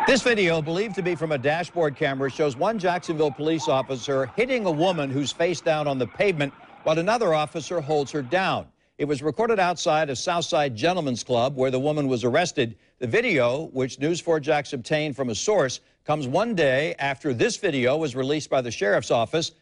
This video, believed to be from a dashboard camera, shows one Jacksonville police officer hitting a woman who's face down on the pavement while another officer holds her down. It was recorded outside a Southside Gentlemen's Club where the woman was arrested. The video, which News 4 Jax obtained from a source, comes one day after this video was released by the sheriff's office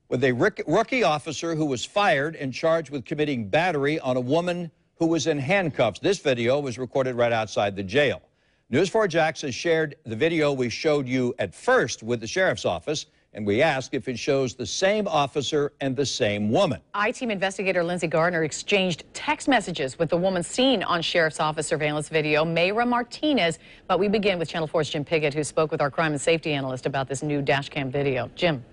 with a rookie officer who was fired and charged with committing battery on a woman who was in handcuffs. This video was recorded right outside the jail. News 4 Jax has shared the video we showed you at first with the sheriff's office, and we asked if it shows the same officer and the same woman. I-Team investigator Lindsey Gardner exchanged text messages with the woman seen on sheriff's office surveillance video, Mayra Martinez. But we begin with Channel 4's Jim Piggott, who spoke with our crime and safety analyst about this new dash cam video. Jim.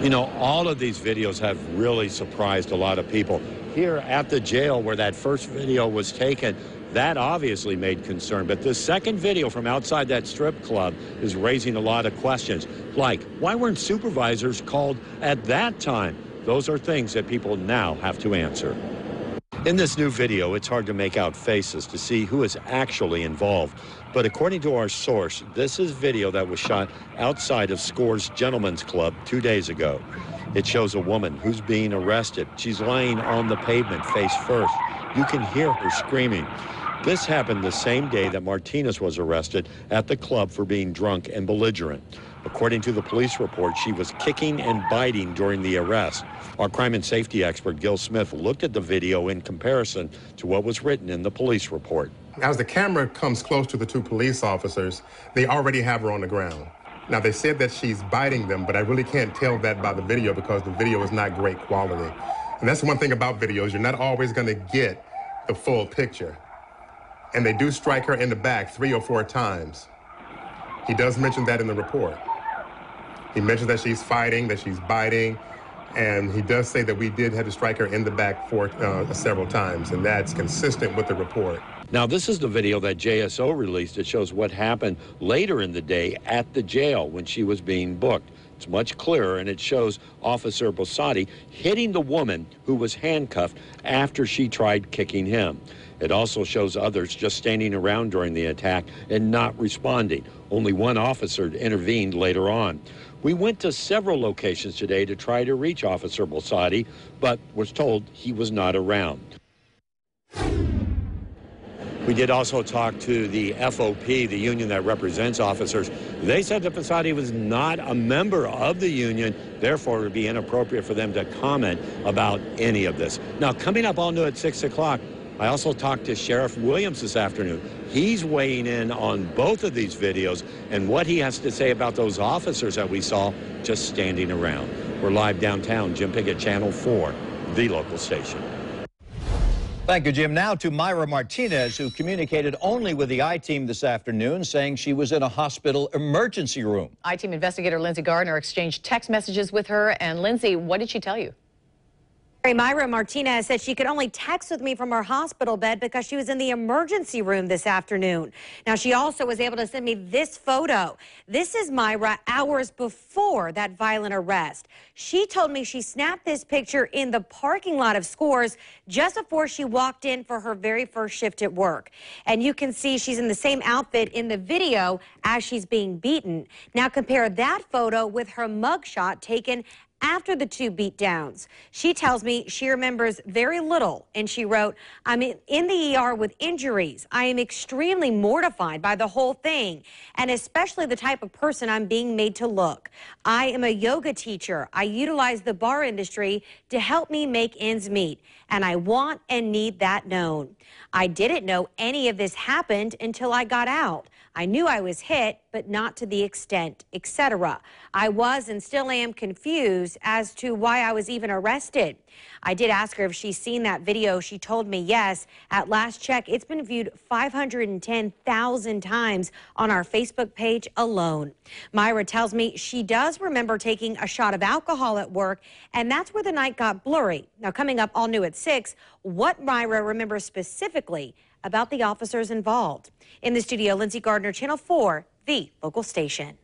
You know, all of these videos have really surprised a lot of people. Here at the jail where that first video was taken, that obviously made concern. But the second video from outside that strip club is raising a lot of questions. Like, why weren't supervisors called at that time? Those are things that people now have to answer. In this new video, it's hard to make out faces to see who is actually involved. But according to our source, this is video that was shot outside of Score's Gentlemen's Club 2 days ago. It shows a woman who's being arrested. She's laying on the pavement face first. You can hear her screaming. This happened the same day that Martinez was arrested at the club for being drunk and belligerent. According to the police report, she was kicking and biting during the arrest. Our crime and safety expert, Gil Smith, looked at the video in comparison to what was written in the police report. As the camera comes close to the two police officers, they already have her on the ground. Now, they said that she's biting them, but I really can't tell that by the video because the video is not great quality. And that's one thing about videos. You're not always going to get the full picture. And they do strike her in the back 3 or 4 times. He does mention that in the report. He mentions that she's fighting, that she's biting, and he does say that we did have to strike her in the back several times, and that's consistent with the report. Now, this is the video that JSO released. It shows what happened later in the day at the jail when she was being booked. It's much clearer, and it shows Officer Bossati hitting the woman who was handcuffed after she tried kicking him. It also shows others just standing around during the attack and not responding. Only one officer intervened later on. We went to several locations today to try to reach Officer Bossati, but was told he was not around. We did also talk to the FOP, the union that represents officers. They said that Bossati was not a member of the union, therefore it would be inappropriate for them to comment about any of this. Now, coming up all new at 6 o'clock, I also talked to Sheriff Williams this afternoon. He's weighing in on both of these videos and what he has to say about those officers that we saw just standing around. We're live downtown. Jim Piggott, Channel 4, the local station. Thank you, Jim. Now to Mayra Martinez, who communicated only with the I-Team this afternoon, saying she was in a hospital emergency room. I-Team investigator Lindsey Gardner exchanged text messages with her. And Lindsey, what did she tell you? Mayra Martinez said she could only text with me from her hospital bed because she was in the emergency room this afternoon. Now, she also was able to send me this photo. This is Mayra hours before that violent arrest. She told me she snapped this picture in the parking lot of Scores just before she walked in for her very first shift at work. And you can see she's in the same outfit in the video as she's being beaten. Now, compare that photo with her mugshot taken after the 2 beatdowns. She tells me she remembers very little, and she wrote, "I'm in the ER with injuries. I am extremely mortified by the whole thing, and especially the type of person I'm being made to look. I am a yoga teacher. I utilize the bar industry to help me make ends meet, and I want and need that known. I didn't know any of this happened until I got out. I knew I was hit, but not to the extent, etc. I was and still am confused as to why I was even arrested." I did ask her if she's seen that video. She told me yes. At last check, it's been viewed 510,000 times on our Facebook page alone. Mayra tells me she does remember taking a shot of alcohol at work, and that's where the night got blurry. Now, coming up all new at 6, what Mayra remembers specifically about the officers involved. In the studio, Lindsey Gardner, Channel 4, the local station.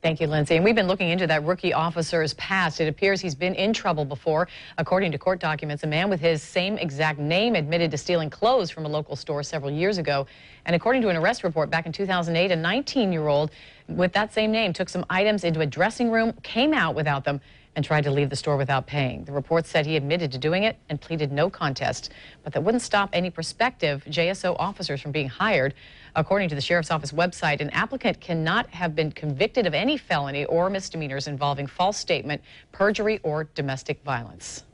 Thank you, Lindsay. And we've been looking into that rookie officer's past. It appears he's been in trouble before. According to court documents, a man with his same exact name admitted to stealing clothes from a local store several years ago. And according to an arrest report back in 2008, a 19-year-old with that same name took some items into a dressing room, came out without them, and tried to leave the store without paying. The report said he admitted to doing it and pleaded no contest. But that wouldn't stop any prospective JSO officers from being hired. According to the Sheriff's Office website, an applicant cannot have been convicted of any felony or misdemeanors involving false statement, perjury, or domestic violence.